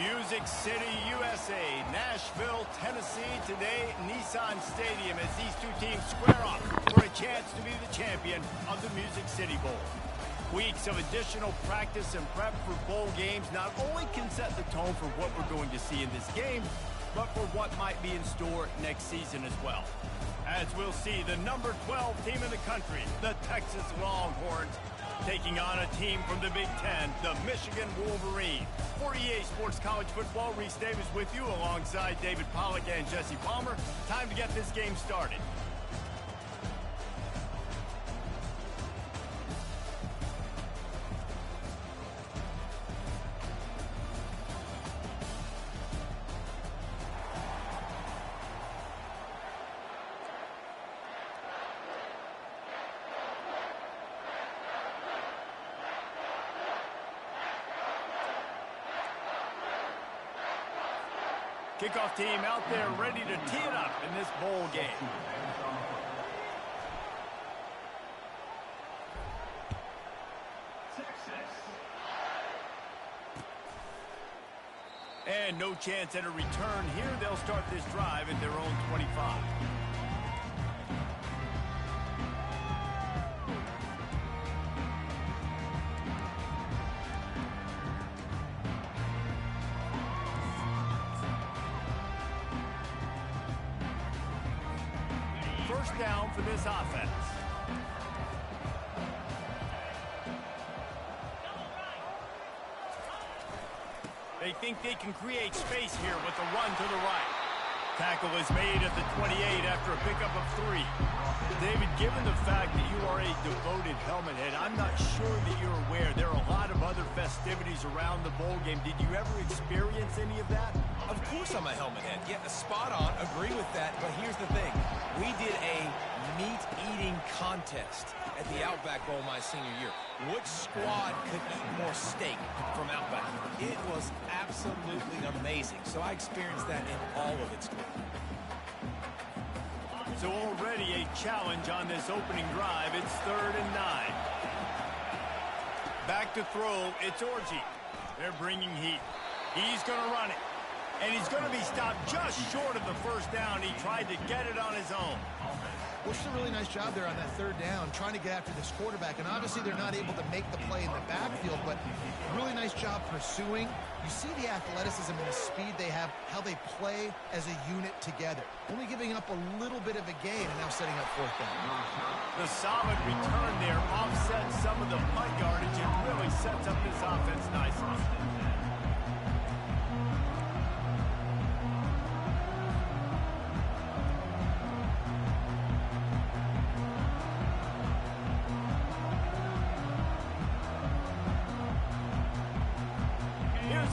Music City, USA, Nashville, Tennessee, today Nissan Stadium as these two teams square off for a chance to be the champion of the Music City Bowl. Weeks of additional practice and prep for bowl games not only can set the tone for what we're going to see in this game, but for what might be in store next season as well. As we'll see, the number 12 team in the country, the Texas Longhorns, taking on a team from the Big Ten, the Michigan Wolverines. For EA Sports College Football, Reese Davis with you alongside David Pollack and Jesse Palmer. Time to get this game started. Kickoff team out there ready to tee it up in this bowl game. And no chance at a return here. They'll start this drive at their own 25. First down for this offense. They think they can create space here with the run to the right. Tackle is made at the 28 after a pickup of 3. David, given the fact that you are a devoted helmet head, I'm not sure that you're aware there are a lot of other festivities around the bowl game. Did you ever experience any of that? Of course I'm a helmet head. Yeah, spot on. Agree with that. But here's the thing. We did a meat-eating contest at the Outback Bowl my senior year. Which squad could eat more steak from Outback? It was absolutely amazing. So I experienced that in all of its glory. So already a challenge on this opening drive. It's 3rd and 9. Back to throw. It's Orji. They're bringing heat. He's going to run it. And he's going to be stopped just short of the first down. He tried to get it on his own. Bush did a really nice job there on that 3rd down, trying to get after this quarterback. And obviously they're not able to make the play in the backfield, but really nice job pursuing. You see the athleticism and the speed they have, how they play as a unit together. Only giving up a little bit of a gain and now setting up 4th down. The solid return there offsets some of the punt yardage and really sets up this offense nicely.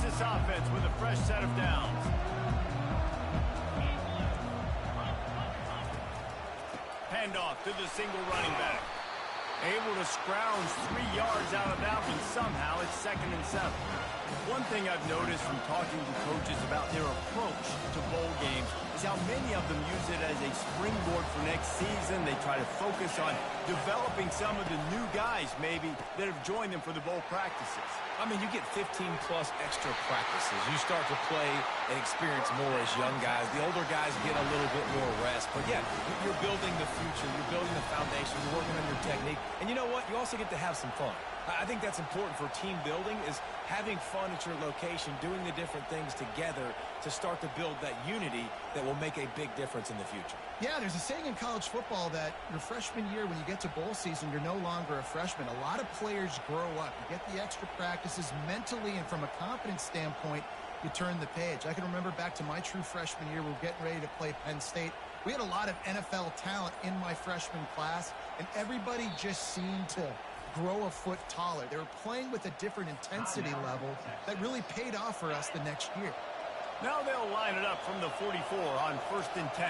This offense with a fresh set of downs. Handoff to the single running back. Able to scrounge 3 yards out of that one somehow. It's 2nd and 7. One thing I've noticed from talking to coaches about their approach to bowl games is how many of them use it as a springboard for next season. They try to focus on developing some of the new guys maybe that have joined them for the bowl practices. I mean, you get 15-plus extra practices. You start to play and experience more as young guys. The older guys get a little bit more rest. But, yeah, you're building the future. You're building the foundation. You're working on your technique. And you know what? You also get to have some fun. I think that's important for team building is having fun at your location, doing the different things together to start to build that unity that will make a big difference in the future. Yeah, there's a saying in college football that your freshman year, when you get to bowl season, you're no longer a freshman. A lot of players grow up. You get the extra practices mentally, and from a confidence standpoint, you turn the page. I can remember back to my true freshman year, we were getting ready to play Penn State. We had a lot of NFL talent in my freshman class, and everybody just seemed to grow a foot taller. They were playing with a different intensity level that really paid off for us the next year. Now they'll line it up from the 44 on 1st and 10.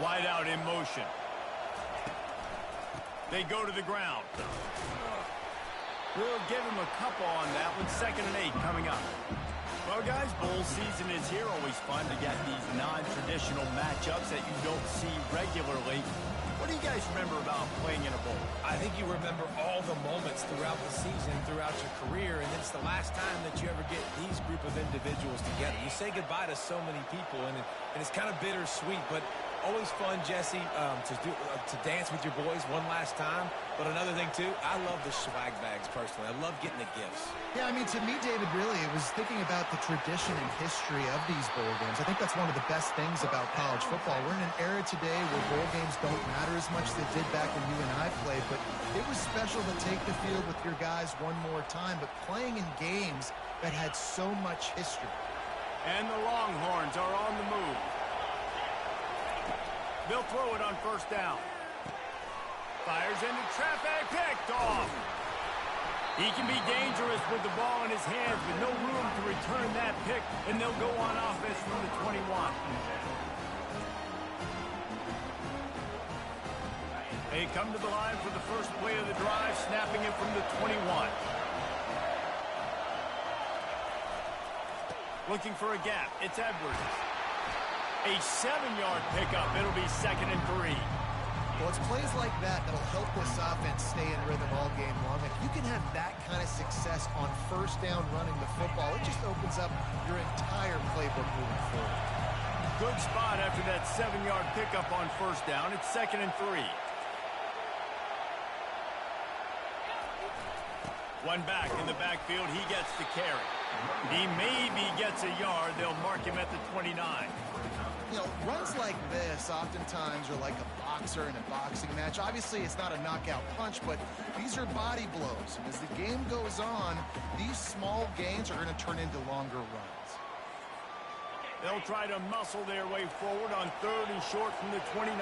Wide out in motion. They go to the ground. We'll give him a couple on that one. 2nd and 8 coming up. Well, guys, bowl season is here. Always fun to get these non-traditional traditional matchups that you don't see regularly. What do you guys remember about playing in a bowl? I think you remember all the moments throughout the season, throughout your career, and it's the last time that you ever get these group of individuals together. You say goodbye to so many people, and it's kind of bittersweet, but always fun, Jesse, to dance with your boys one last time. But another thing, too, I love the swag bags, personally. I love getting the gifts. Yeah, I mean, to me, David, really, it was thinking about the tradition and history of these bowl games. I think that's one of the best things about college football. We're in an era today where bowl games don't matter as much as they did back when you and I played, but it was special to take the field with your guys one more time, but playing in games that had so much history. And the Longhorns are on the move. They'll throw it on first down. Fires into traffic, picked off. He can be dangerous with the ball in his hands, with no room to return that pick, and they'll go on offense from the 21. They come to the line for the first play of the drive, snapping it from the 21. Looking for a gap. It's Edwards. A 7-yard pickup. It'll be 2nd and 3. Well, it's plays like that that'll help this offense stay in rhythm all game long. If you can have that kind of success on first down running the football, it just opens up your entire playbook moving forward. Good spot after that 7-yard pickup on first down. It's 2nd and 3. One back in the backfield. He gets the carry. He maybe gets a yard. They'll mark him at the 29. You know, runs like this oftentimes are like a boxer in a boxing match. Obviously, it's not a knockout punch, but these are body blows. And as the game goes on, these small gains are going to turn into longer runs. They'll try to muscle their way forward on 3rd and short from the 29.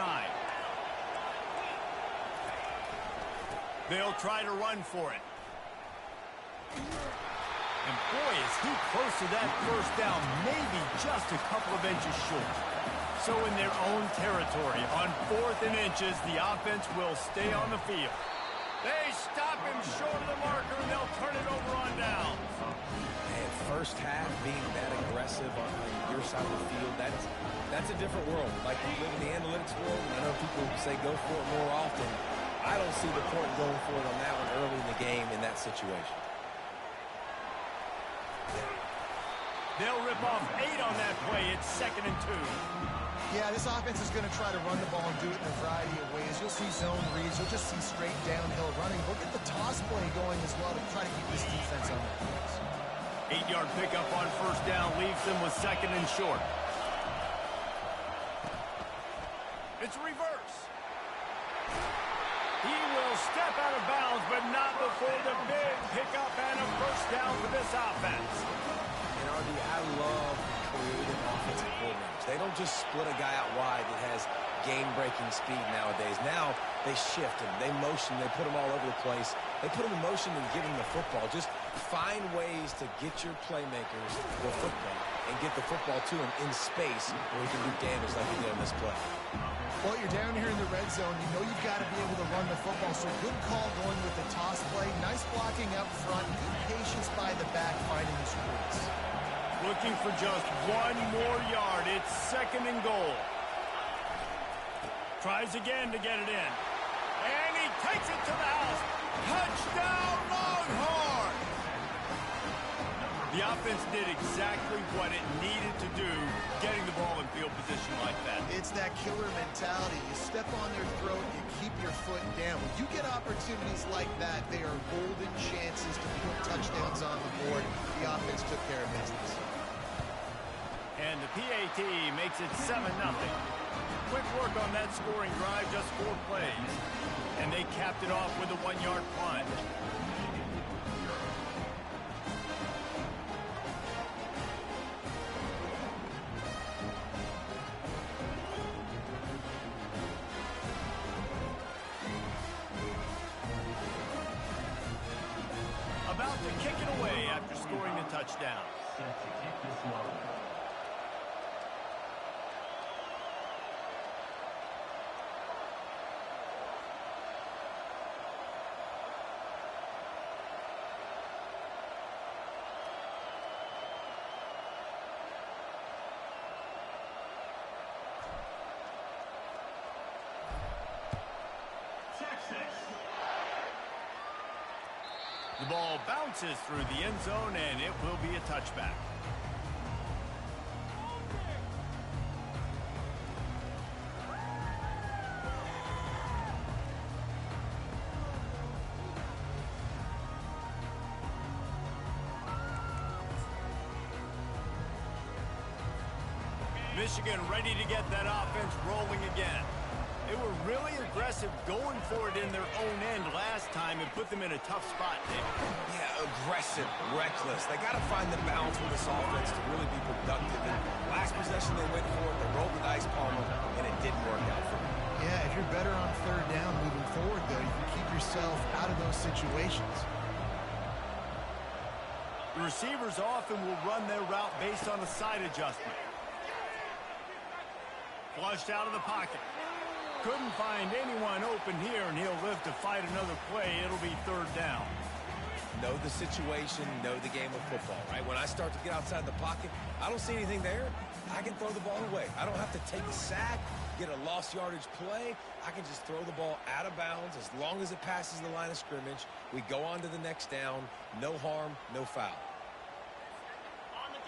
They'll try to run for it. And boy, is he close to that first down, maybe just a couple of inches short. So in their own territory, on 4th and inches, the offense will stay on the field. They stop him short of the marker, and they'll turn it over on down. And first half being that aggressive on your side of the field, that's a different world. Like, we live in the analytics world, and I know people say go for it more often. I don't see the point going for it on that one early in the game in that situation. They'll rip off 8 on that play. It's 2nd and 2. Yeah, this offense is going to try to run the ball and do it in a variety of ways. You'll see zone reads. You'll just see straight downhill running. We'll get the toss play going as well to try to keep this defense on their heels. 8-yard pickup on first down leaves them with 2nd and short. It's reverse. He will step out of bounds, but not before the big pickup and a first down for this offense. And RD, I love creative offensive coordinators. They don't just split a guy out wide that has game-breaking speed nowadays. Now they shift him, they motion, they put him all over the place. They put him in motion and give him the football. Just find ways to get your playmakers the football and get the football to him in space where he can do damage like he did on this play. Well, you're down here in the red zone. You know you've got to be able to run the football, so good call going with the toss play. Nice blocking up front. Good patience by the back finding his roots. Looking for just 1 more yard. It's 2nd and goal. Tries again to get it in. And he takes it to the house. Touchdown, Longhorns! The offense did exactly what it needed to do, getting the ball in field position like that. It's that killer mentality. You step on their throat, you keep your foot down. When you get opportunities like that, they are golden chances to put touchdowns on the board. The offense took care of business. And the PAT makes it 7-0. Quick work on that scoring drive, just 4 plays. And they capped it off with a 1-yard plunge. About to kick it away after scoring the touchdown. The ball bounces through the end zone, and it will be a touchback. Michigan ready to get that offense rolling again. They were really aggressive going for it in their own end last time and put them in a tough spot, Nick. Yeah, aggressive, reckless. They got to find the balance with this offense to really be productive. And last possession they went for it, they rolled the dice, Palmer, and it didn't work out for them. Yeah, if you're better on third down moving forward, though, you can keep yourself out of those situations. The receivers often will run their route based on a side adjustment. Flushed out of the pocket. Couldn't find anyone open here, and he'll live to fight another play. It'll be third down. Know the situation, know the game of football, right? When I start to get outside the pocket, I don't see anything there. I can throw the ball away. I don't have to take a sack, get a lost yardage play. I can just throw the ball out of bounds as long as it passes the line of scrimmage. We go on to the next down. No harm, no foul.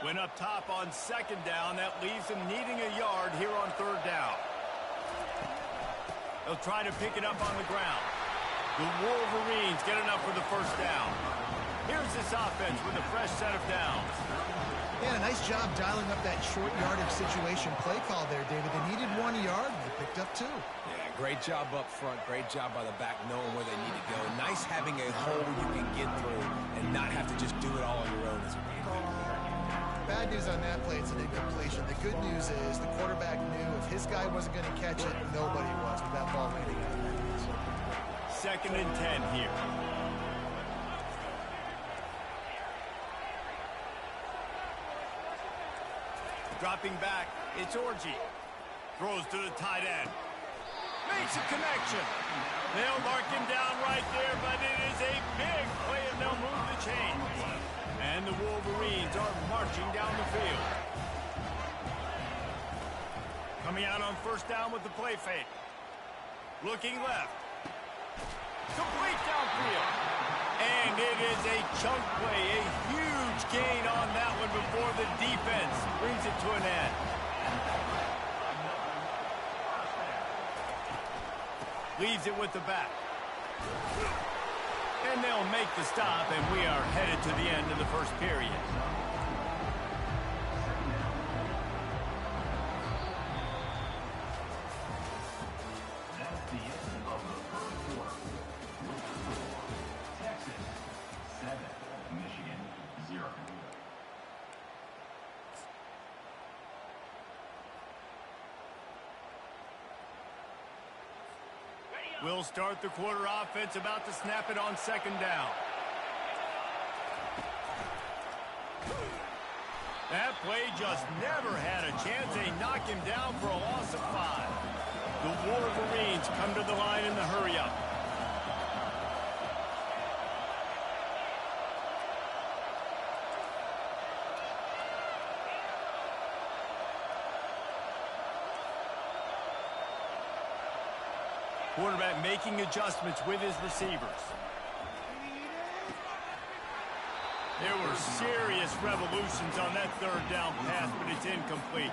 Went up top on second down. That leaves him needing a yard here on third down. They'll try to pick it up on the ground. The Wolverines get enough for the first down. Here's this offense with a fresh set of downs. Yeah, nice job dialing up that short yardage situation play call there, David. They needed 1 yard, and they picked up 2. Yeah, great job up front. Great job by the back knowing where they need to go. Nice having a hole you can get through and not have to just do it all on your own as a game. Bad news on that play, it's an incompletion. The good news is the quarterback knew if his guy wasn't going to catch it, nobody was with that ball landing out of bounds. 2nd and 10 here. Dropping back, it's Orji. Throws to the tight end. Makes a connection. They'll mark him down right there, but it is a big play, and they'll move the chains. And the Wolverines are marching down the field. Coming out on first down with the play fake. Looking left. Complete downfield. And it is a chunk play, a huge gain on that one before the defense brings it to an end. Leaves it with the back. And they'll make the stop, and we are headed to the end of the first period. That's the end of the first quarter. Texas 7, Michigan 0. We'll start the quarter offense, about to snap it on second down. That play just never had a chance. They knock him down for a loss of 5. The Wolverines come to the line in the hurry-up. Quarterback making adjustments with his receivers. There were serious revolutions on that third down pass, but it's incomplete.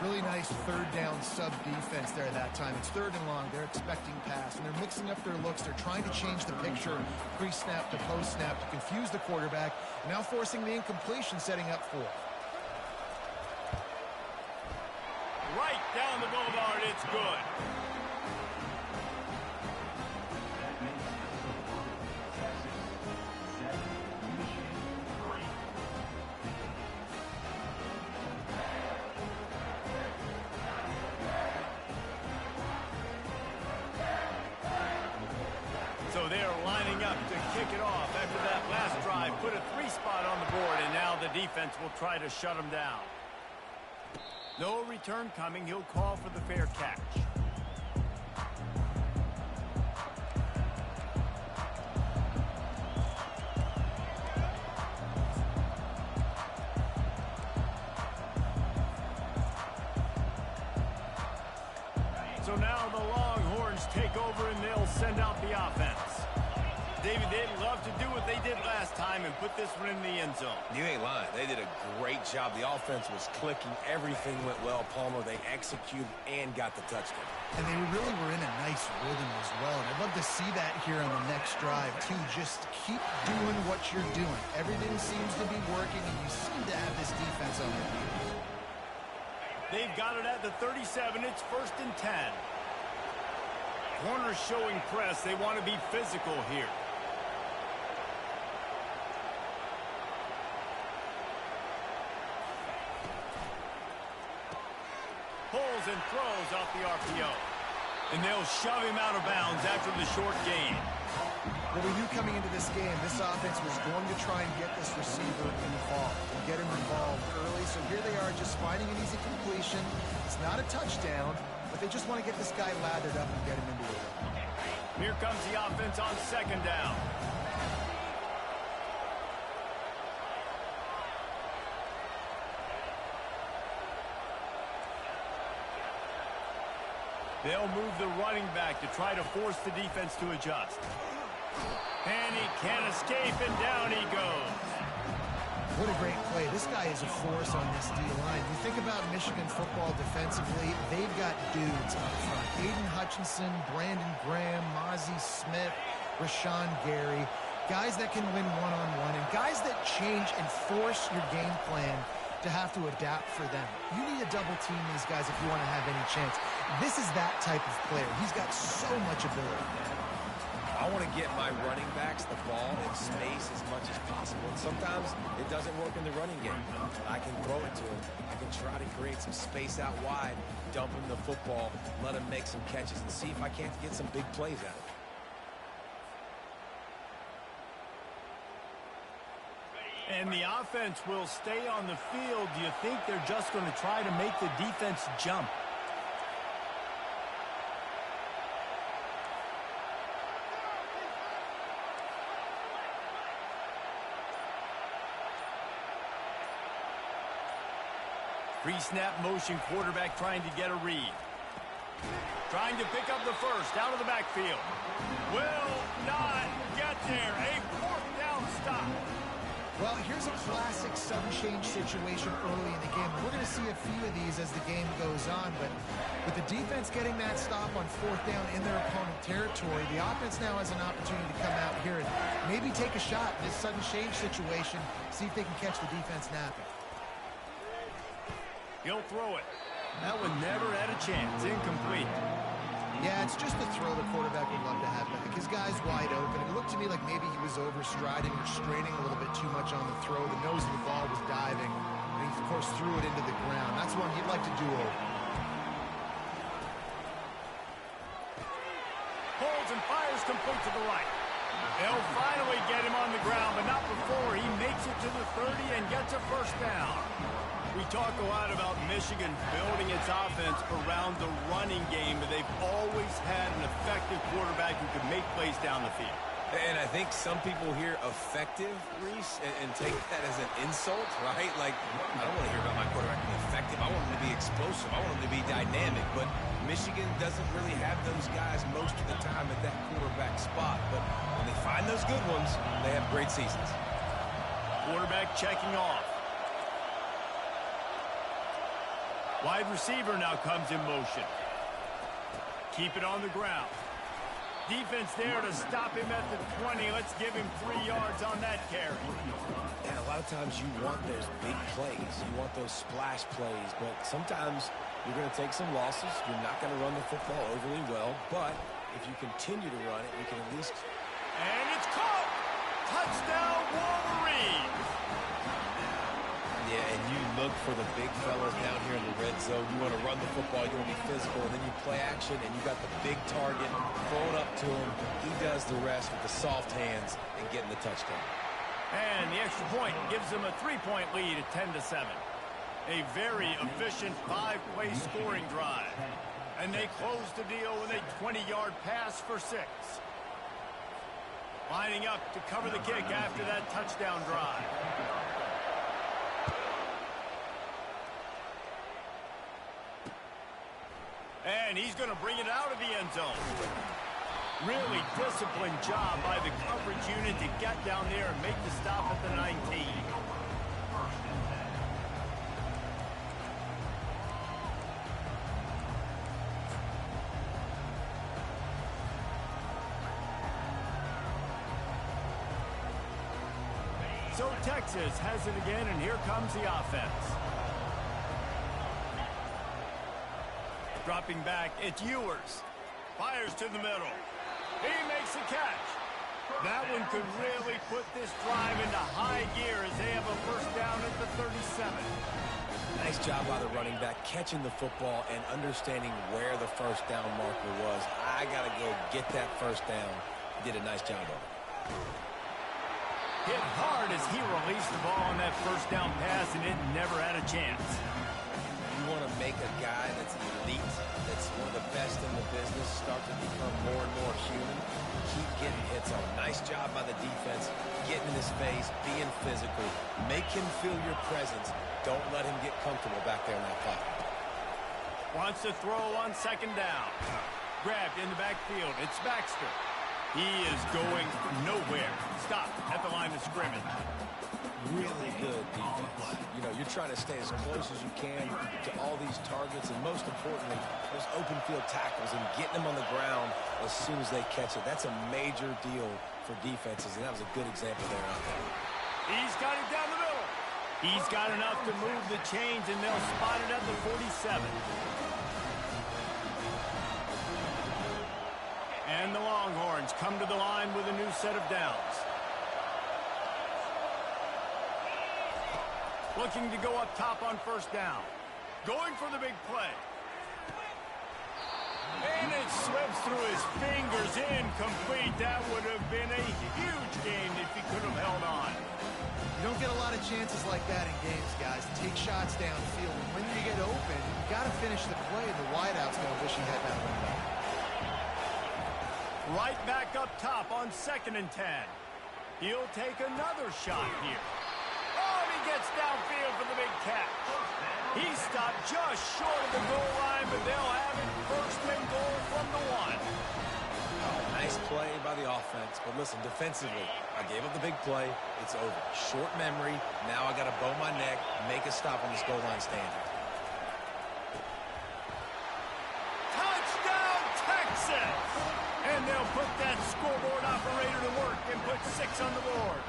Really nice third down sub defense there that time. It's 3rd and long. They're expecting pass, and they're mixing up their looks. They're trying to change the picture pre-snap to post-snap to confuse the quarterback, and now forcing the incompletion, setting up 4th. Right down the boulevard, it's good. So they're lining up to kick it off after that last drive. Put a 3 spot on the board, and now the defense will try to shut them down. No return coming. He'll call for the fair catch. So now the Longhorns take over, and they'll send out the offense. David, they'd love to do what they did last time and put this one in the end zone. You ain't lying. They did a great job. The offense was clicking. Everything went well, Palmer. They executed and got the touchdown. And they really were in a nice rhythm as well. And I'd love to see that here on the next drive, too. Just keep doing what you're doing. Everything seems to be working, and you seem to have this defense on their feet. They've got it at the 37. It's 1st and 10. Corners showing press. They want to be physical here. Pulls and throws off the RPO. And they'll shove him out of bounds after the short gain. Well, we knew coming into this game, this offense was going to try and get this receiver involved and get him involved early. So here they are just finding an easy completion. It's not a touchdown, but they just want to get this guy lathered up and get him into it. Here comes the offense on 2nd down. They'll move the running back to try to force the defense to adjust. And he can't escape, and down he goes. What a great play. This guy is a force on this D-line. You think about Michigan football defensively, they've got dudes up front. Aiden Hutchinson, Brandon Graham, Mozzie Smith, Rashawn Gary. Guys that can win one-on-one and guys that change and force your game plan to have to adapt for them. You need to double team these guys if you want to have any chance. This is that type of player. He's got so much ability. I want to get my running backs the ball in space as much as possible. And sometimes it doesn't work in the running game. I can throw it to him. I can try to create some space out wide, dump him the football, let him make some catches, and see if I can't get some big plays out of it. And the offense will stay on the field. Do you think they're just going to try to make the defense jump? Pre-snap motion, quarterback trying to get a read. Trying to pick up the first out of the backfield. Will not get there. A 4th down stop. Well, here's a classic sudden change situation early in the game. We're going to see a few of these as the game goes on, but with the defense getting that stop on 4th down in their opponent territory, the offense now has an opportunity to come out here and maybe take a shot in this sudden change situation, see if they can catch the defense napping. He'll throw it. That one never had a chance. Incomplete. Yeah, it's just a throw the quarterback would love to have back. His guy's wide open. It looked to me like maybe he was overstriding or straining a little bit too much on the throw. The nose of the ball was diving. And he, of course, threw it into the ground. That's one he'd like to do over. Pulls and fires complete to the right. They'll finally get him on the ground, but not before he makes it to the 30 and gets a 1st down. We talk a lot about Michigan building its offense around the running game, but they've always had an effective quarterback who can make plays down the field. And I think some people hear effective, Reese, and take that as an insult, right? Like, I don't want to hear about my quarterback being effective. I want him to be explosive. I want him to be dynamic. But Michigan doesn't really have those guys most of the time at that quarterback spot. But when they find those good ones, they have great seasons. Quarterback checking off. Wide receiver now comes in motion. Keep it on the ground. Defense there to stop him at the 20. Let's give him 3 yards on that carry. And a lot of times you want those big plays. You want those splash plays. But sometimes you're going to take some losses. You're not going to run the football overly well. But if you continue to run it, you can at least... And it's caught! Touchdown, Wolverines! Yeah, and you look for the big fellas down here in the red zone. You want to run the football, you want to be physical, and then you play action, and you got the big target, throw it up to him. He does the rest with the soft hands and getting the touchdown. And the extra point gives them a 3-point lead at 10-7. A very efficient 5-play scoring drive. And they close the deal with a 20-yard pass for 6. Lining up to cover the kick after that touchdown drive. And he's going to bring it out of the end zone. Really disciplined job by the coverage unit to get down there and make the stop at the 19. So Texas has it again, and here comes the offense. Dropping back, it's Ewers. Fires to the middle. He makes the catch. That one could really put this drive into high gear as they have a first down at the 37. Nice job by the running back, catching the football and understanding where the first down marker was. I got to go get that first down. He did a nice job of it. Hit hard as he released the ball on that first down pass, and it never had a chance. You want to make a guy that's elite, that's one of the best in the business, start to become more and more human. Keep getting hits on. Nice job by the defense, getting in his face, being physical. Make him feel your presence. Don't let him get comfortable back there in that pocket. Wants to throw on second down. Grabbed in the backfield. It's Baxter. He is going nowhere. Stop at the line of scrimmage. Really good defense. You know, you're trying to stay as close as you can to all these targets, and most importantly, those open field tackles and getting them on the ground as soon as they catch it. That's a major deal for defenses, and that was a good example there out there. He's got it down the middle. He's got enough to move the chains, and they'll spot it at the 47. And the Longhorns come to the line with a new set of downs. Looking to go up top on first down. Going for the big play. And it slips through his fingers, incomplete. That would have been a huge gain if he could have held on. You don't get a lot of chances like that in games, guys. Take shots downfield. And when you get open, you got to finish the play. The wideout's going to wish he had that window. Right back up top on 2nd and 10. He'll take another shot here. Oh, and he gets downfield for the big catch. He stopped just short of the goal line, but they'll have it first and goal from the 1. Nice play by the offense. But listen, defensively, I gave up the big play. It's over. Short memory. Now I got to bow my neck, make a stop on this goal line stand. Touchdown, Texas! And they'll put that scoreboard operator to work and put 6 on the board.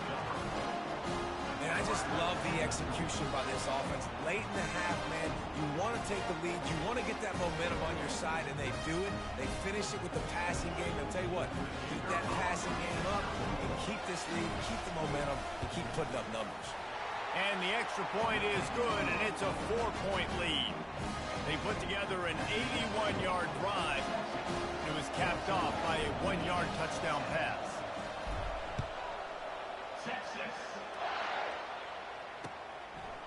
And I just love the execution by this offense. Late in the half, man, you want to take the lead. You want to get that momentum on your side, and they do it. They finish it with the passing game. I'll tell you what, keep that passing game up and keep this lead, keep the momentum, and keep putting up numbers. And the extra point is good, and it's a 4-point lead. They put together an 81-yard drive. It was capped off by a 1-yard touchdown pass.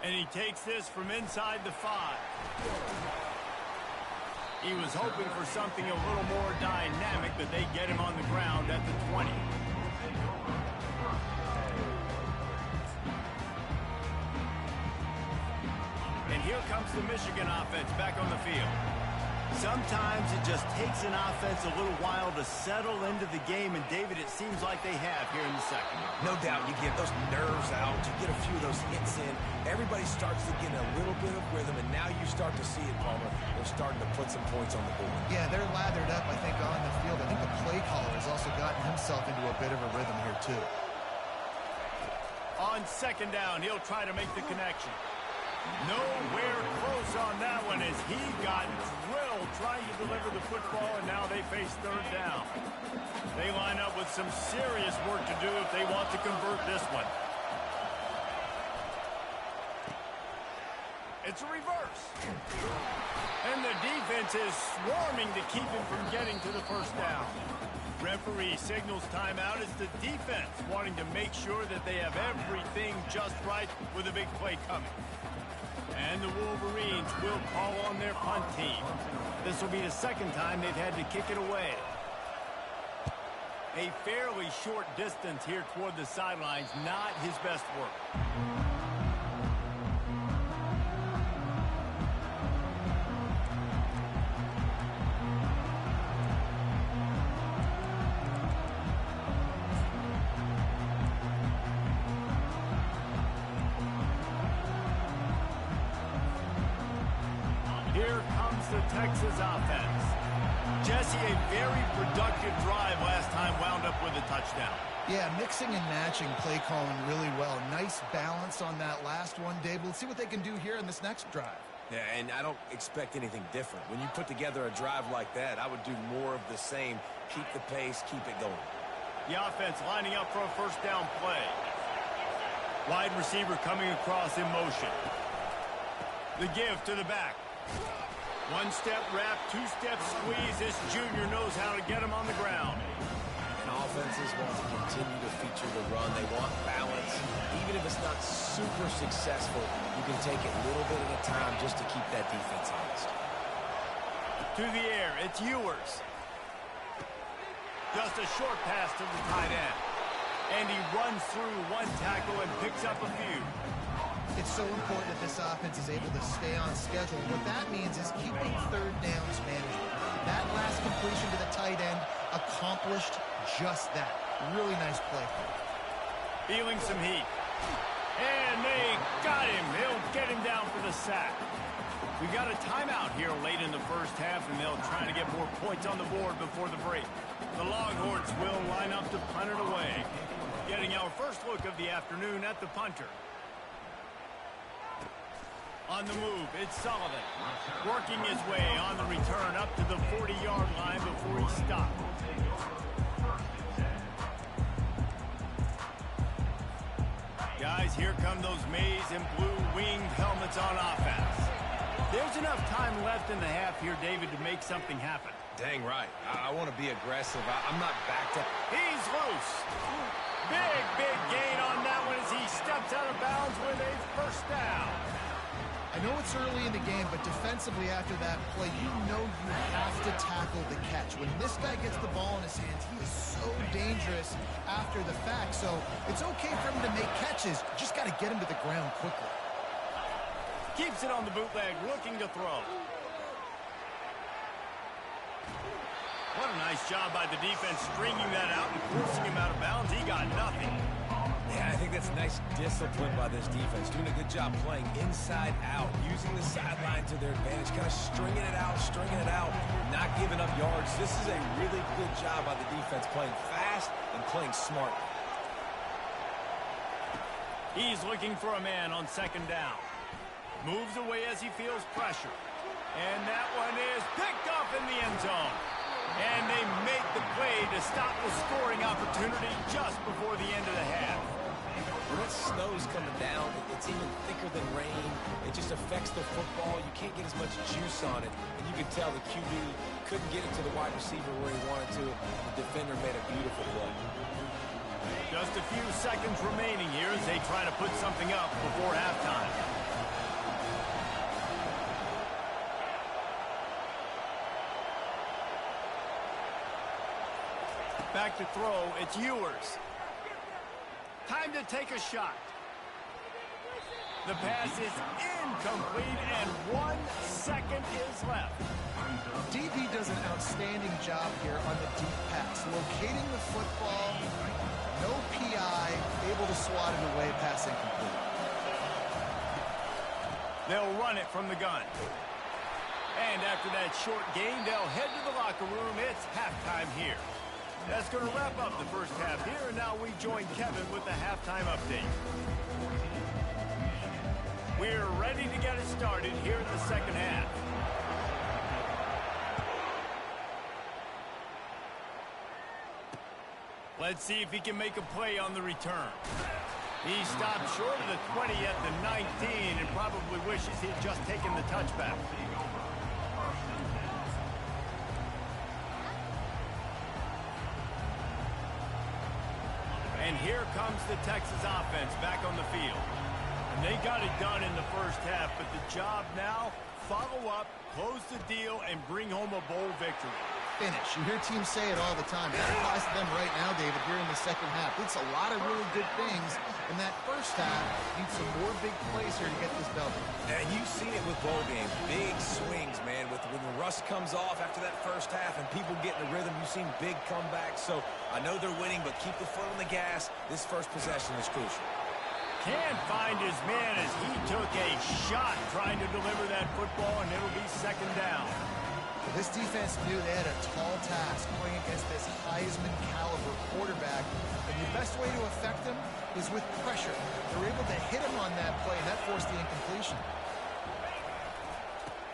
And he takes this from inside the 5. He was hoping for something a little more dynamic, but they get him on the ground at the 20. And here comes the Michigan offense back on the field. Sometimes it just takes an offense a little while to settle into the game, and David, it seems like they have here in the second. No doubt, you get those nerves out, you get a few of those hits in, everybody starts to get a little bit of rhythm, and now you start to see it, Palmer. They're starting to put some points on the board. Yeah, they're lathered up, I think, on the field. I think the play caller has also gotten himself into a bit of a rhythm here, too. On second down, he'll try to make the connection. Nowhere close on that one as he got drilled trying to deliver the football, and now they face third down. They line up with some serious work to do if they want to convert this one. It's a reverse. And the defense is swarming to keep him from getting to the first down. Referee signals timeout as the defense wanting to make sure that they have everything just right with a big play coming. And the Wolverines will call on their punt team. This will be the second time they've had to kick it away. A fairly short distance here toward the sidelines, not his best work. the Texas offense. Jesse, a very productive drive last time wound up with a touchdown. Yeah, mixing and matching play calling really well. Nice balance on that last one, Dave. Let's see what they can do here in this next drive. Yeah, and I don't expect anything different. When you put together a drive like that, I would do more of the same. Keep the pace, keep it going. The offense lining up for a first down play. Wide receiver coming across in motion. The give to the back. One-step wrap, two-step squeeze. This junior knows how to get him on the ground. And offenses want to continue to feature the run. They want balance. Even if it's not super successful, you can take it little bit at a time just to keep that defense honest. To the air, it's Ewers. Just a short pass to the tight end. And he runs through one tackle and picks up a few. It's so important that this offense is able to stay on schedule. What that means is keeping third downs manageable. That last completion to the tight end accomplished just that. Really nice play. Feeling some heat. And they got him. He'll get him down for the sack. We got a timeout here late in the first half, and they'll try to get more points on the board before the break. The Longhorns will line up to punt it away. Getting our first look of the afternoon at the punter. On the move, it's Sullivan. Working his way on the return up to the 40-yard line before he stopped. Guys, here come those maize and blue winged helmets on offense. There's enough time left in the half here, David, to make something happen. Dang right. I want to be aggressive. I'm not backed up. He's loose. Big gain on that one as he steps out of bounds with a first down. I know it's early in the game, but defensively after that play, you know you have to tackle the catch. When this guy gets the ball in his hands, he is so dangerous after the fact. So it's okay for him to make catches. Just got to get him to the ground quickly. Keeps it on the bootleg, looking to throw. What a nice job by the defense stringing that out and forcing him out of bounds. He got nothing. Yeah, I think that's nice discipline by this defense. Doing a good job playing inside out, using the sideline to their advantage, kind of stringing it out, not giving up yards. This is a really good job by the defense, playing fast and playing smart. He's looking for a man on second down. Moves away as he feels pressure. And that one is picked off in the end zone. And they make the play to stop the scoring opportunity just before the end of the half. When it snow's coming down, it's even thicker than rain. It just affects the football. You can't get as much juice on it. And you can tell the QB couldn't get it to the wide receiver where he wanted to. The defender made a beautiful play. Just a few seconds remaining here as they try to put something up before halftime. Back to throw, it's Ewers. Time to take a shot. The pass is incomplete, and 1 second is left. DB does an outstanding job here on the deep pass. Locating the football, no PI, able to swat it away, pass incomplete. They'll run it from the gun. And after that short gain, they'll head to the locker room. It's halftime here. That's going to wrap up the first half here, and now we join Kevin with the halftime update. We're ready to get it started here in the second half. Let's see if he can make a play on the return. He stopped short of the 20 at the 19 and probably wishes he had just taken the touchback. And here comes the Texas offense back on the field. And they got it done in the first half, but the job now, follow up, close the deal, and bring home a bowl victory. Finish. You hear teams say it all the time. That applies to them right now, David, here in the second half. It's a lot of really good things in that first half. Need some more big plays here to get this belt. And you've seen it with bowl games. Big swings, man. When the rust comes off after that first half and people get in the rhythm, you've seen big comebacks. So I know they're winning, but keep the foot on the gas. This first possession is crucial. Can't find his man as he took a shot trying to deliver that football, and it'll be second down. This defense knew they had a tall task playing against this Heisman caliber quarterback, and the best way to affect him is with pressure. They were able to hit him on that play, and that forced the incompletion.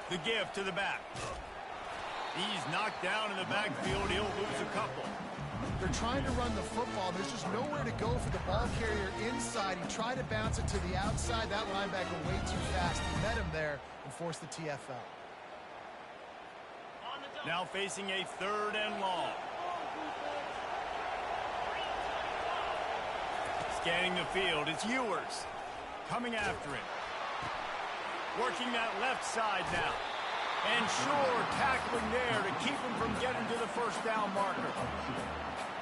The give to the back. He's knocked down in the backfield. He'll lose a couple. They're trying to run the football. There's just nowhere to go for the ball carrier inside. He tried to bounce it to the outside. That linebacker way too fast. He met him there and forced the TFL. Now facing a third and long. Scanning the field, it's Ewers. Coming after him. Working that left side now. And sure, tackling there to keep him from getting to the first down marker.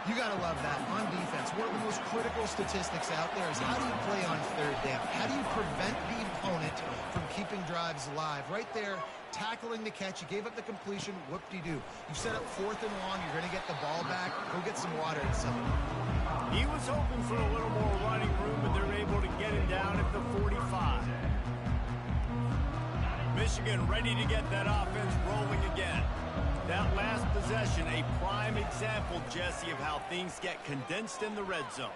You got to love that on defense. One of the most critical statistics out there is how do you play on third down? How do you prevent the opponent from keeping drives alive? Right there, tackling the catch. You gave up the completion. Whoop-de-doo. You set up fourth and long. You're going to get the ball back. Go get some water and something. He was hoping for a little more running room, but they're able to get him down at the 45. Michigan ready to get that offense rolling again. That last possession, a prime example, Jesse, of how things get condensed in the red zone.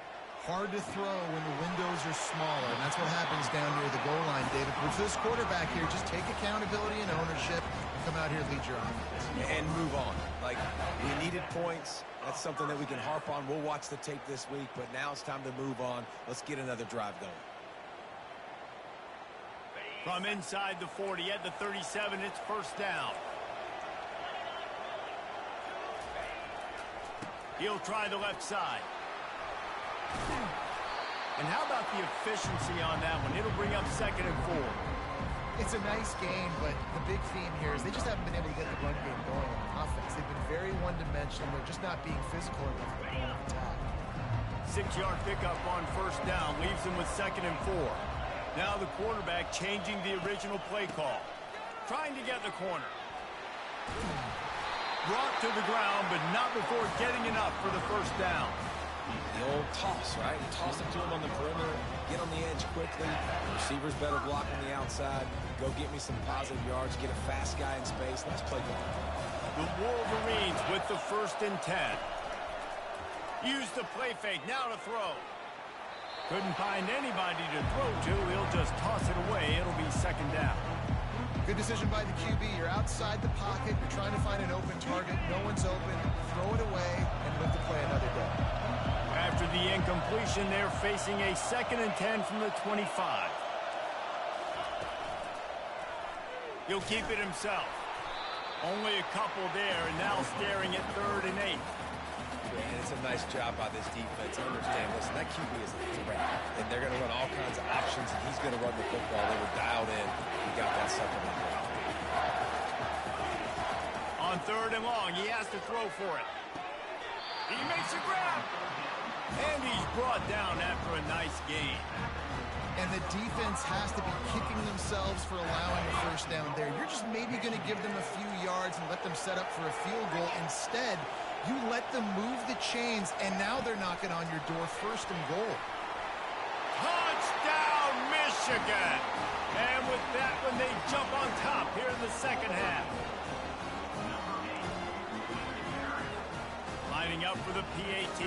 Hard to throw when the windows are smaller, and that's what happens down near the goal line, David. But for this quarterback here, just take accountability and ownership and come out here and lead your offense. And move on. Like, we needed points. That's something that we can harp on. We'll watch the tape this week, but now it's time to move on. Let's get another drive going. From inside the 40 at the 37, it's first down. He'll try the left side. And how about the efficiency on that one? It'll bring up second and 4. It's a nice game, but the big theme here is they just haven't been able to get the run game going on offense. They've been very one-dimensional. They're just not being physical enough to go on attack. 6-yard pickup on first down leaves them with second and 4. Now the quarterback changing the original play call. Trying to get the corner. Brought to the ground, but not before getting enough for the first down. The old toss, right? Toss it to him on the perimeter, get on the edge quickly. The receiver's better block on the outside. Go get me some positive yards, get a fast guy in space. Let's play ball. The Wolverines with the first and 10. Use the play fake, now to throw. Couldn't find anybody to throw to. He'll just toss it away. It'll be second down. Good decision by the QB. You're outside the pocket. You're trying to find an open target. No one's open. Throw it away and live to play another day. After the incompletion, they're facing a second and 10 from the 25. He'll keep it himself. Only a couple there, and now staring at third and 8. And it's a nice job by this defense. Understand, listen, that QB is a threat. And they're going to run all kinds of options, and he's going to run the football. They were dialed in. He got that supplement. On third and long, he has to throw for it. He makes a grab. And he's brought down after a nice gain. And the defense has to be kicking themselves for allowing a first down there. You're just maybe going to give them a few yards and let them set up for a field goal. Instead, you let them move the chains, and now they're knocking on your door, first and goal. Touchdown, Michigan! And with that one, they jump on top here in the second half. Lining up for the PAT.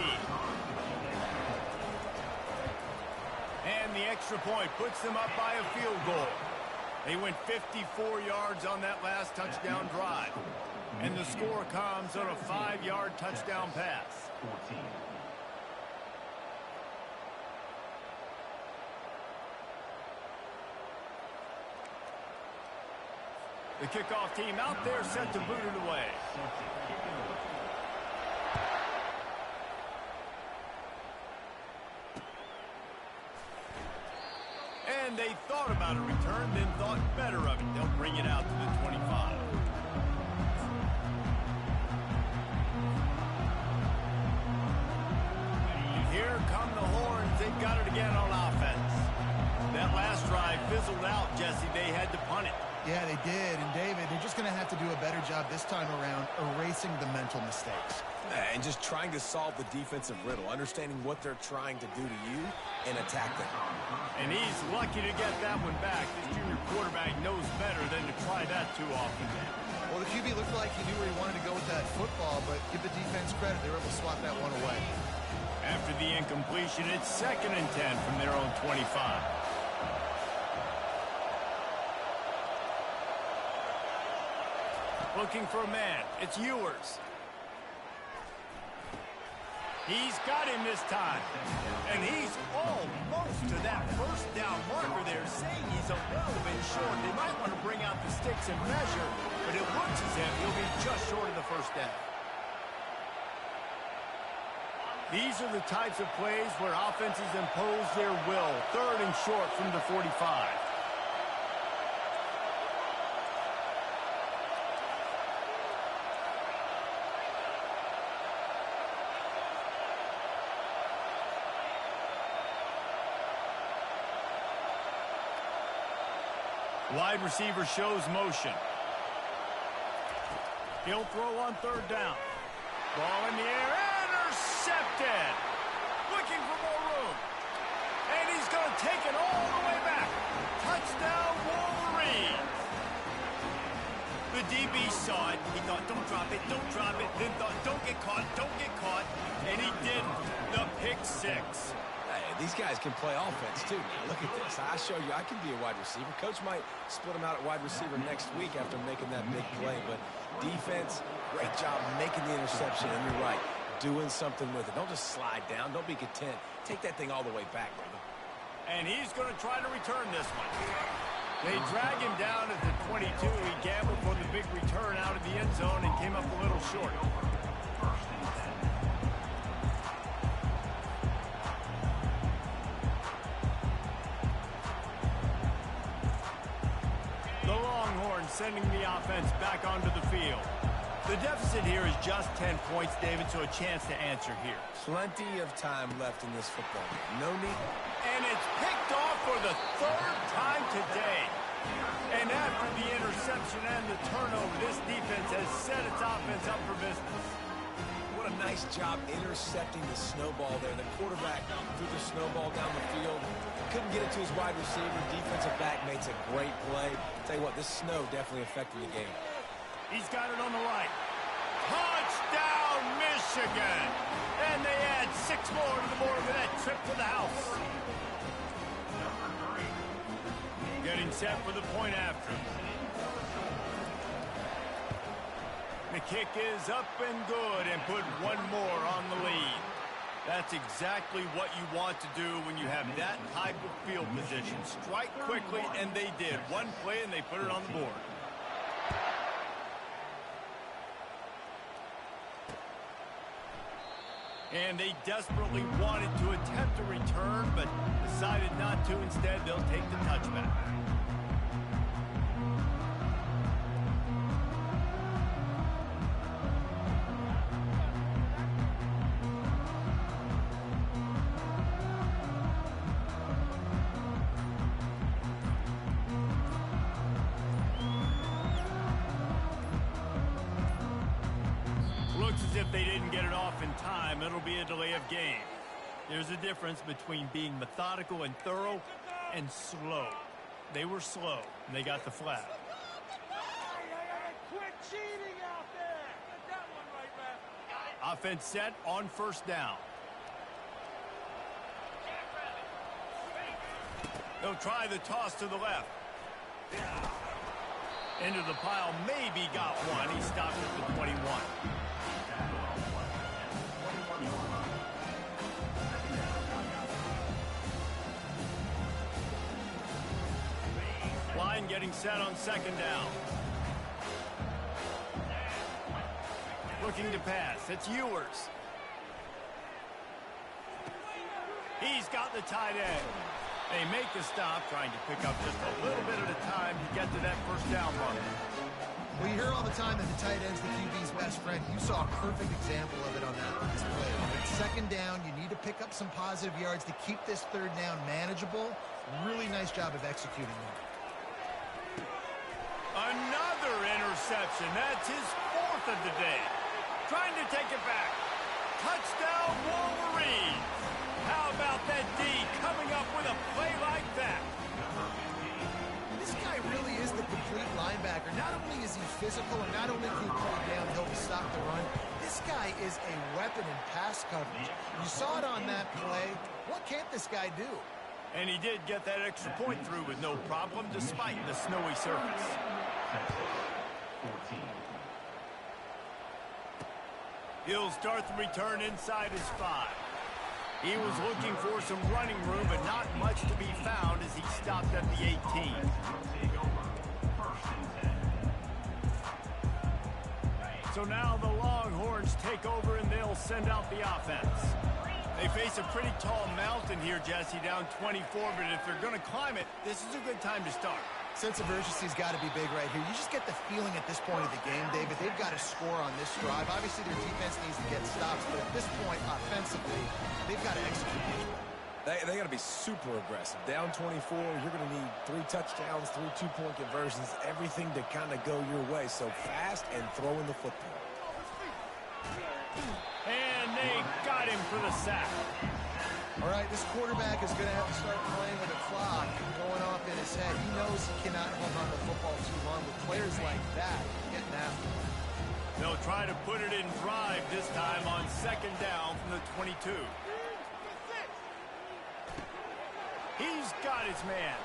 And the extra point puts them up by a field goal. They went 54 yards on that last touchdown drive. And the score comes on a 5-yard touchdown pass. 14. The kickoff team out there set to boot it away. And they thought about a return, then thought better of it. They'll bring it out to the 25. And here come the horns. They've got it again on offense. That last drive fizzled out, Jesse. They had to punt it. Yeah, they did. And, David, they're just going to have to do a better job this time around erasing the mental mistakes. And just trying to solve the defensive riddle, understanding what they're trying to do to you and attack them. And he's lucky to get that one back. This junior quarterback knows better than to try that too often. Well, the QB looked like he knew where he wanted to go with that football, but give the defense credit. They were able to swat that one away. After the incompletion, it's 2nd and 10 from their own 25. Looking for a man. It's Ewers. He's got him this time. And he's almost to that first down marker there, saying he's a little bit short. They might want to bring out the sticks and measure, but it looks as if he'll be just short of the first down. These are the types of plays where offenses impose their will. 3rd and short from the 45. Wide receiver shows motion. He'll throw on 3rd down. Ball in the air. Intercepted. Looking for more room. And he's going to take it all the way back. Touchdown, Wolverine. The DB saw it. He thought, don't drop it, don't drop it. Then thought, don't get caught, don't get caught. And he didn't. The pick 6. These guys can play offense, too. Now, look at this. I show you I can be a wide receiver. Coach might split him out at wide receiver next week after making that big play. But defense, great job making the interception. And you're right, doing something with it. Don't just slide down. Don't be content. Take that thing all the way back, brother. And he's going to try to return this one. They drag him down at the 22. He gambled for the big return out of the end zone and came up a little short. Sending the offense back onto the field. The deficit here is just 10 points, David, so a chance to answer here. Plenty of time left in this football game. No need. And it's picked off for the 3rd time today. And after the interception and the turnover, this defense has set its offense up for business. What a nice job intercepting the snowball there. The quarterback threw the snowball down the field. Couldn't get it to his wide receiver. Defensive back makes a great play. Tell you what, this snow definitely affected the game. He's got it on the right. Touchdown, Michigan! And they add 6 more to the board for that trip to the house. Getting set for the point after. The kick is up and good and put 1 more on the lead. That's exactly what you want to do when you have that type of field position. Strike quickly, and they did. 1 play, and they put it on the board. And they desperately wanted to attempt a return, but decided not to. Instead, they'll take the touchback. If they didn't get it off in time, it'll be a delay of game. There's a difference between being methodical and thorough and slow. They were slow, and they got the flag. Quit cheating out there! Get that one right, man. Offense set on 1st down. They'll try the toss to the left. Into the pile, maybe got one. He stopped at the 21. Line getting set on 2nd down. Looking to pass. It's Ewers. He's got the tight end. They make the stop, trying to pick up just a little bit at a time to get to that 1st down mark. Well, you hear all the time that the tight end's the QB's best friend. You saw a perfect example of it on that last play. When it's 2nd down, you need to pick up some positive yards to keep this 3rd down manageable. Really nice job of executing that. reception. That's his 4th of the day. Trying to take it back. Touchdown, Wolverines. How about that D coming up with a play like that? This guy really is the complete linebacker. Not only is he physical, and not only can he play downhill to stop the run, this guy is a weapon in pass coverage. You saw it on that play. What can't this guy do? And he did get that extra point through with no problem, despite the snowy surface. He'll start the return inside his 5. He was looking for some running room, but not much to be found as he stopped at the 18. So now the Longhorns take over and they'll send out the offense. They face a pretty tall mountain here, Jesse, down 24, but if they're going to climb it, this is a good time to start. Sense of urgency's got to be big right here. You just get the feeling at this point of the game, David, they've got to score on this drive. Obviously, their defense needs to get stops, but at this point, offensively, they've got to execute much better. They got to be super aggressive. Down 24, you're going to need 3 touchdowns, 3 two-point conversions, everything to kind of go your way. So fast and throwing the football. And they got him for the sack. All right, this quarterback is going to have to start playing with a clock going off in his head. He knows he cannot hold on to the football too long with players like that getting after him. They'll try to put it in drive this time on 2nd down from the 22. He's got his man.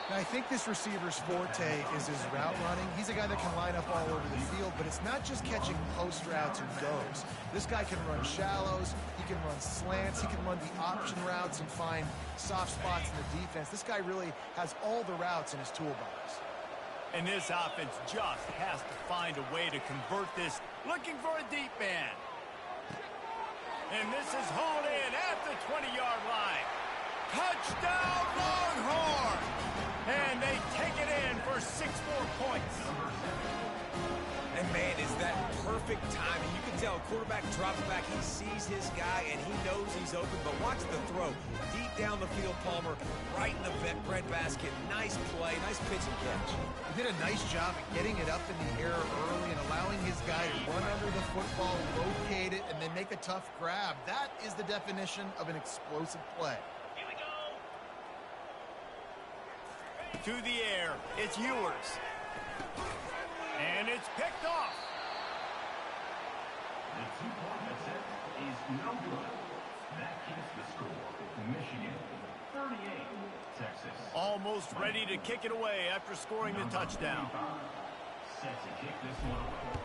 Now, I think this receiver's forte is his route running. He's a guy that can line up all over the field, but it's not just catching post routes and goes. This guy can run shallows, he can run slants, he can run the option routes and find soft spots in the defense. This guy really has all the routes in his toolbox. And this offense just has to find a way to convert this, looking for a deep man. And this is hauled in at the 20-yard line. Touchdown, Longhorn! And they take it in for 6 more points. And, man, is that perfect timing. You can tell quarterback drops back. He sees his guy, and he knows he's open. But watch the throw. Deep down the field, Palmer, right in the bread basket. Nice play, nice pitch and catch. He did a nice job of getting it up in the air early and allowing his guy to run under the football, locate it, and then make a tough grab. That is the definition of an explosive play. To the air, it's Ewers. And it's picked off. The 2-point attempt is no good. That keeps the score. Michigan, 38, Texas. Almost ready to kick it away after scoring the touchdown. Set to kick this one away.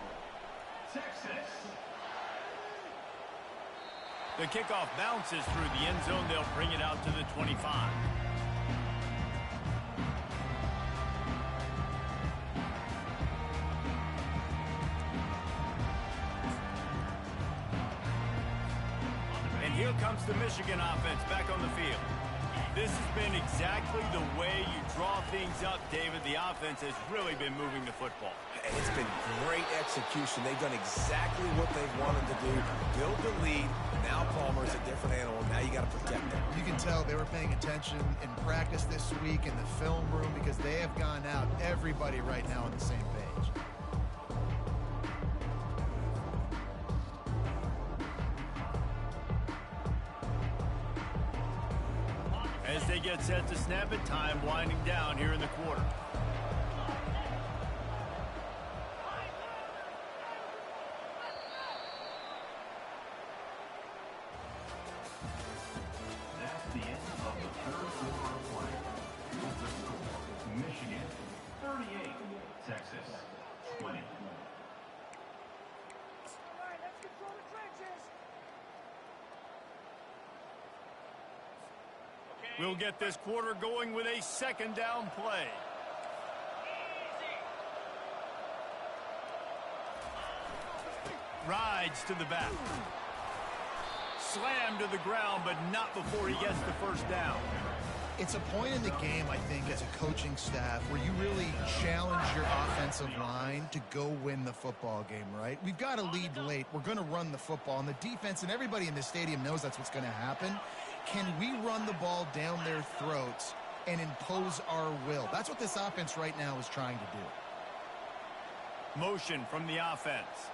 Texas. The kickoff bounces through the end zone. They'll bring it out to the 25. Here comes the Michigan offense back on the field. This has been exactly the way you draw things up, David. The offense has really been moving the football. It's been great execution. They've done exactly what they've wanted to do. Build the lead. Now Palmer's a different animal. Now you got to protect them. You can tell they were paying attention in practice this week in the film room because they have gone out, everybody right now on the same page. As they get set to snap it, time winding down here in the quarter. That's the end of the 3rd quarter of play. With the score, Michigan, 38, Texas, 20. All right, let's control the trenches. We'll get this quarter going with a 2nd down play. Rides to the back. Slammed to the ground, but not before he gets the 1st down. It's a point in the game, I think, as a coaching staff where you really challenge your offensive line to go win the football game, right? We've got to lead late. We're going to run the football, and the defense and everybody in the stadium knows that's what's going to happen. Can we run the ball down their throats and impose our will? That's what this offense right now is trying to do. Motion from the offense.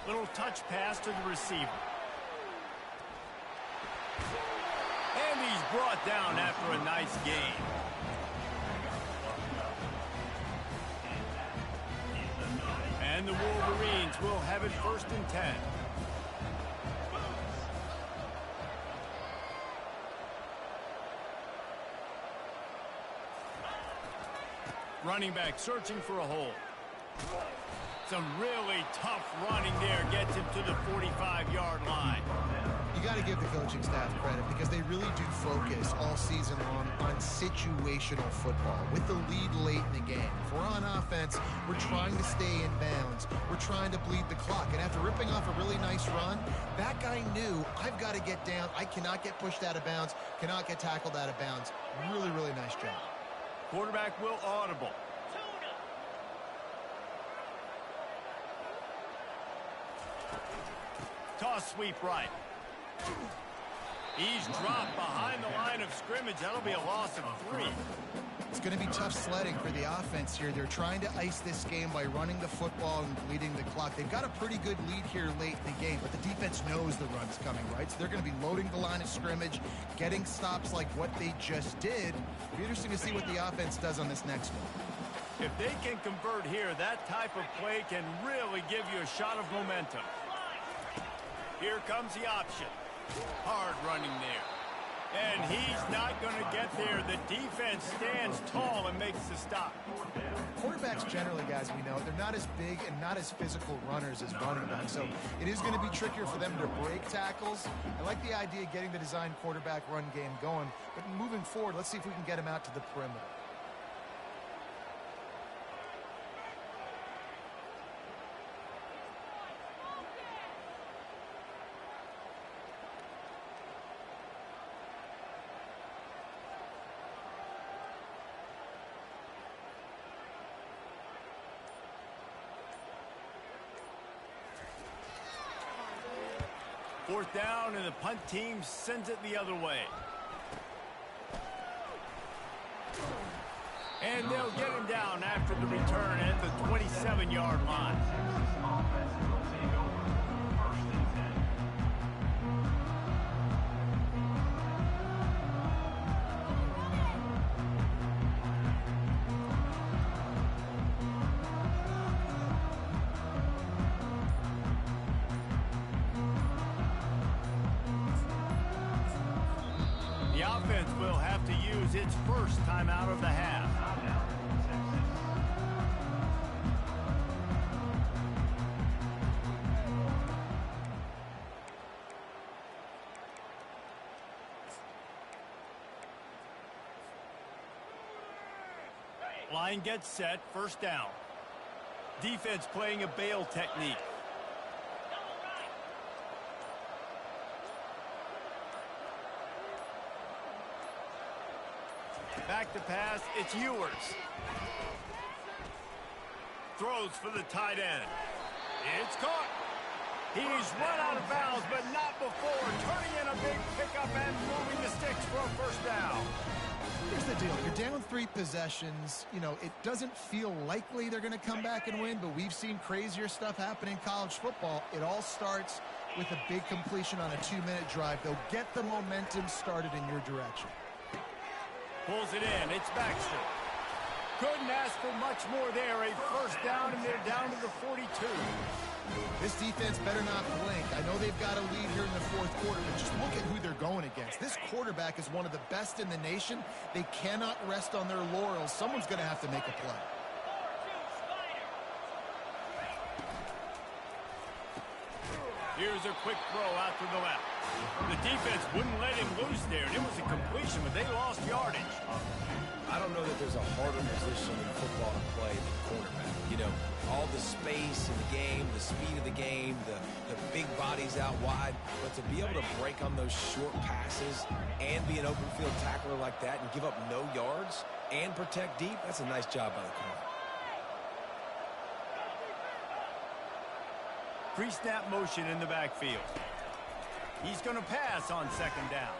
Little touch pass to the receiver. And he's brought down after a nice gain. And the Wolverines will have it 1st and 10. Running back searching for a hole. Some really tough running there gets him to the 45-yard line. You got to give the coaching staff credit because they really do focus all season long on situational football with the lead late in the game. If we're on offense, we're trying to stay in bounds. We're trying to bleed the clock. And after ripping off a really nice run, that guy knew, I've got to get down. I cannot get pushed out of bounds, cannot get tackled out of bounds. Really, really nice job. Quarterback will audible. Toss sweep right. He's dropped behind the line of scrimmage. That'll be a loss of 3. It's going to be tough sledding for the offense here. They're trying to ice this game by running the football and bleeding the clock. They've got a pretty good lead here late in the game, but the defense knows the run's coming, right? So they're going to be loading the line of scrimmage, getting stops like what they just did. It'll be interesting to see what the offense does on this next one. If they can convert here, that type of play can really give you a shot of momentum. Here comes the option. Hard running there. And he's not going to get there. The defense stands tall and makes the stop. Quarterbacks generally, guys, we know, they're not as big and not as physical runners as running backs. So it is going to be trickier for them to break tackles. I like the idea of getting the design quarterback run game going. But moving forward, let's see if we can get him out to the perimeter. Fourth down, and the punt team sends it the other way. And they'll get him down after the return at the 27-yard line. The offense will have to use its first timeout of the half. Line gets set, first down. Defense playing a bail technique. Back to pass, it's Ewers. Throws for the tight end. It's caught. He's run out of bounds, but not before. Turning in a big pickup and moving the sticks for a first down. Here's the deal. You're down 3 possessions. You know, it doesn't feel likely they're going to come back and win, but we've seen crazier stuff happen in college football. It all starts with a big completion on a 2-minute drive. They'll get the momentum started in your direction. Pulls it in. It's Baxter. Couldn't ask for much more there. A first down, and they're down to the 42. This defense better not blink. I know they've got a lead here in the 4th quarter, but just look at who they're going against. This quarterback is one of the best in the nation. They cannot rest on their laurels. Someone's going to have to make a play. Here's a quick throw out to the left. The defense wouldn't let him loose there, and it was a completion, but they lost yardage. I don't know that there's a harder position in football to play than quarterback. You know, all the space in the game, the speed of the game, the big bodies out wide. But to be able to break on those short passes and be an open field tackler like that and give up no yards and protect deep, that's a nice job by the corner. Pre-snap motion in the backfield. He's going to pass on second down.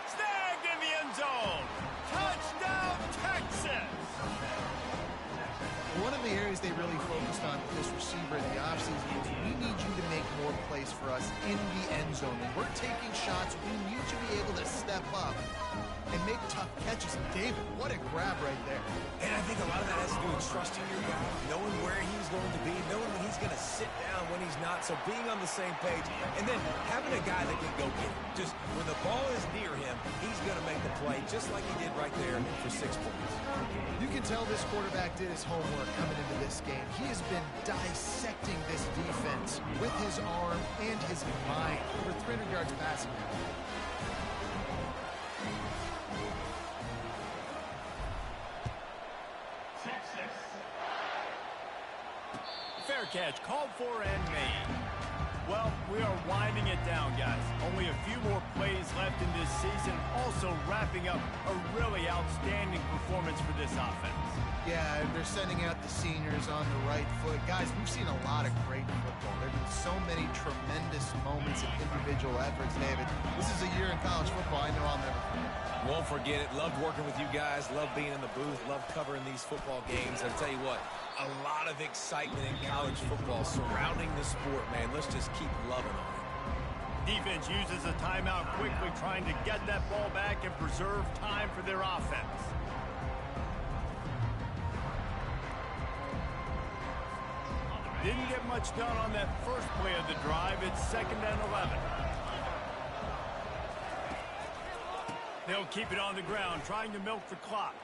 Snagged in the end zone. Touchdown, Texas. the areas they really focused on with this receiver in the offseason is we need you to make more plays for us in the end zone. When we're taking shots, we need you to be able to step up and make tough catches. And David, what a grab right there. And I think a lot of that has to do with trusting your guy, knowing where he's going to be, knowing when he's going to sit down, when he's not. So being on the same page, and then having a guy that can go get it. Just when the ball is near him, he's going to make the play, just like he did right there for 6 points. You can tell this quarterback did his homework coming into this game. He has been dissecting this defense with his arm and his mind. Over 300 yards passing now. Fair catch, called for and made. Well, we are winding it down, guys. Only a few more plays left in this season. Also wrapping up a really outstanding performance for this offense. Yeah, and they're sending out the seniors on the right foot. Guys, we've seen a lot of great football. There have been so many tremendous moments of individual efforts, David. This is a year in college football I know I'll never forget. Won't forget it. Loved working with you guys. Loved being in the booth. Loved covering these football games. I'll tell you what, a lot of excitement in college football surrounding the sport, man. Let's just keep loving on it. Defense uses a timeout quickly, trying to get that ball back and preserve time for their offense. Didn't get much done on that first play of the drive. It's 2nd and 11. They'll keep it on the ground, trying to milk the clock.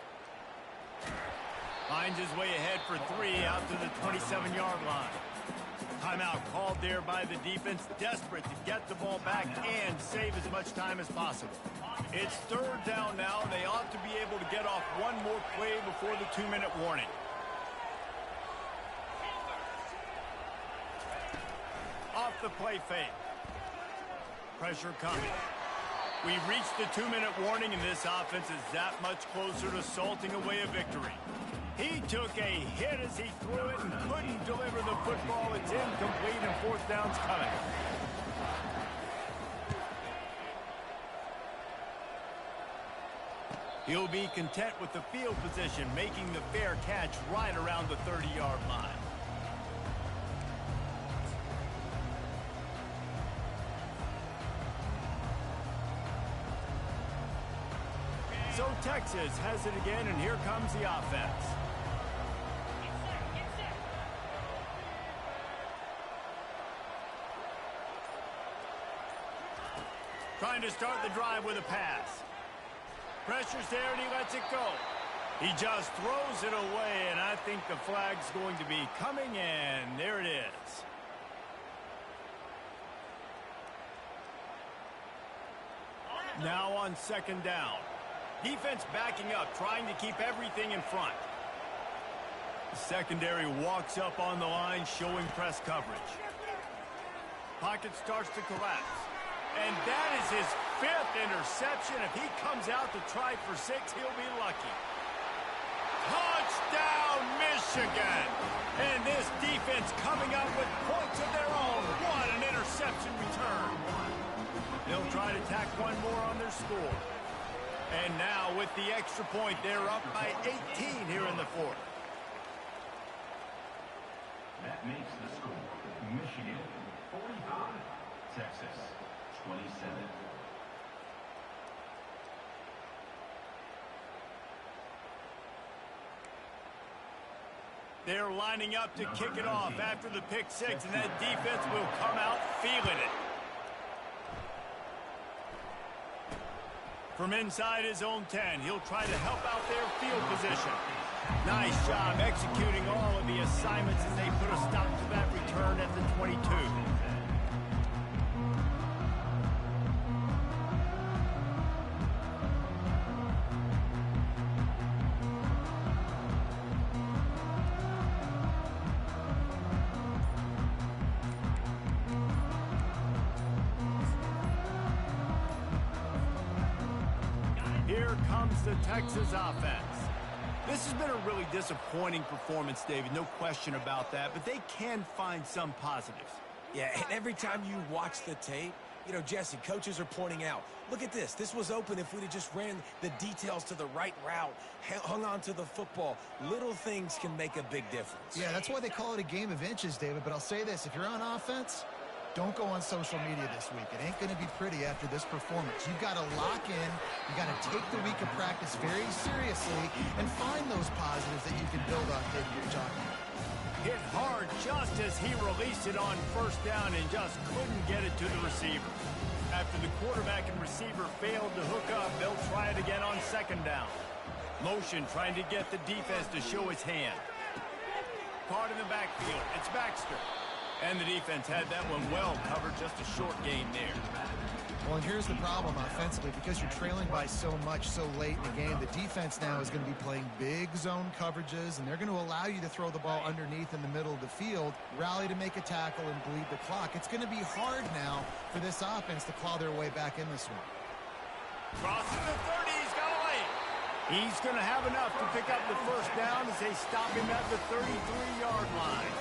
Finds his way ahead for 3 out to the 27-yard line. Timeout called there by the defense, desperate to get the ball back and save as much time as possible. It's 3rd down now, and they ought to be able to get off one more play before the 2-minute warning. Off the play fake. Pressure coming. We've reached the 2-minute warning, and this offense is that much closer to salting away a victory. He took a hit as he threw it and couldn't deliver the football. It's incomplete, and 4th down's coming. He'll be content with the field position, making the fair catch right around the 30-yard line. So Texas has it again, and here comes the offense. Trying to start the drive with a pass. Pressure's there, and he lets it go. He just throws it away, and I think the flag's going to be coming, and there it is. Now on 2nd down. Defense backing up, trying to keep everything in front. The secondary walks up on the line, showing press coverage. Pocket starts to collapse. And that is his 5th interception. If he comes out to try for 6, he'll be lucky. Touchdown, Michigan! And this defense coming up with points of their own. What an interception return. They'll try to tack one more on their score. And now with the extra point, they're up by 18 here in the 4th. That makes the score Michigan 45, Texas 27. They're lining up to kick it off after the pick 6, and that defense will come out feeling it. From inside his own 10, he'll try to help out their field position. Nice job executing all of the assignments as they put a stop to that return at the 22. Here comes the Texas offense. This has been a really disappointing performance, David, no question about that, but they can find some positives. Yeah, and every time you watch the tape, You know, Jesse, coaches are pointing out, look at this. This was open if we'd have just ran the details to the right route, hung on to the football. Little things can make a big difference. Yeah, that's why they call it a game of inches, David. But I'll say this, if you're on offense, don't go on social media this week. It ain't going to be pretty after this performance. You've got to lock in. You got to take the week of practice very seriously and find those positives that you can build on, David, you're talking about. Hit hard just as he released it on first down and just couldn't get it to the receiver. After the quarterback and receiver failed to hook up, they'll try it again on second down. Motion trying to get the defense to show his hand. Caught in the backfield. It's Baxter. And the defense had that one well covered, just a short gain there. Well, and here's the problem offensively. Because you're trailing by so much so late in the game, the defense now is going to be playing big zone coverages, and they're going to allow you to throw the ball underneath in the middle of the field, rally to make a tackle, and bleed the clock. It's going to be hard now for this offense to claw their way back in this one. Crosses the 30. He's got away. He's going to have enough to pick up the first down as they stop him at the 33-yard line.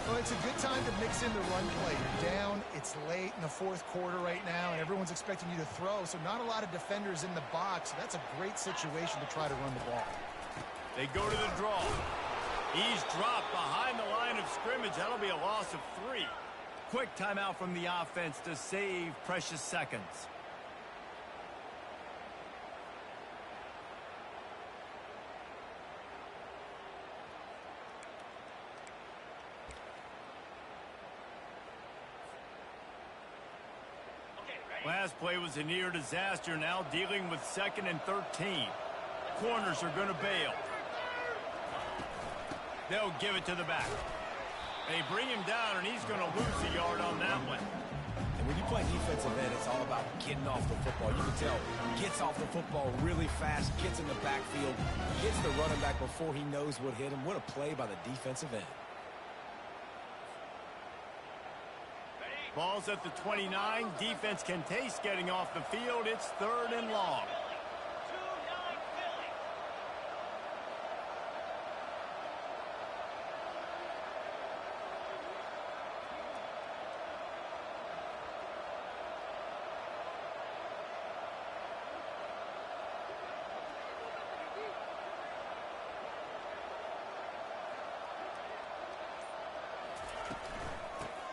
Well, it's a good time to mix in the run play. You're down, it's late in the fourth quarter right now, and everyone's expecting you to throw, so not a lot of defenders in the box. That's a great situation to try to run the ball. They go to the draw. He's dropped behind the line of scrimmage. That'll be a loss of 3. Quick timeout from the offense to save precious seconds. Last play was a near disaster, now dealing with 2nd and 13. Corners are going to bail. They'll give it to the back. They bring him down, and he's going to lose a yard on that one. And when you play defensive end, it's all about getting off the football. You can tell, gets off the football really fast, gets in the backfield, gets the running back before he knows what hit him. What a play by the defensive end. Ball's at the 29. Defense can taste getting off the field. It's 3rd and long.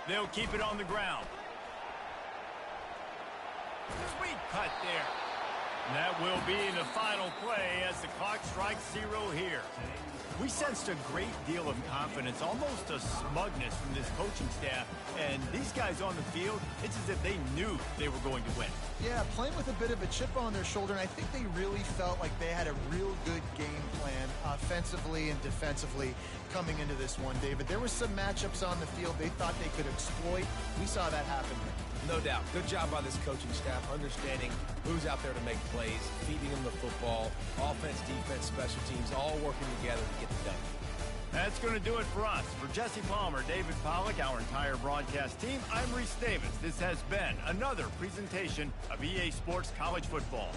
They'll keep it on the ground. Sweet cut there. And that will be the final play as the clock strikes 0 here. We sensed a great deal of confidence, almost a smugness from this coaching staff. And these guys on the field, it's as if they knew they were going to win. Yeah, playing with a bit of a chip on their shoulder, and I think they really felt like they had a real good game plan offensively and defensively coming into this one, David. There were some matchups on the field they thought they could exploit. We saw that happen. No doubt. Good job by this coaching staff, understanding who's out there to make plays, feeding them the football, offense, defense, special teams, all working together to get it done. That's going to do it for us. For Jesse Palmer, David Pollack, our entire broadcast team, I'm Reese Davis. This has been another presentation of EA Sports College Football.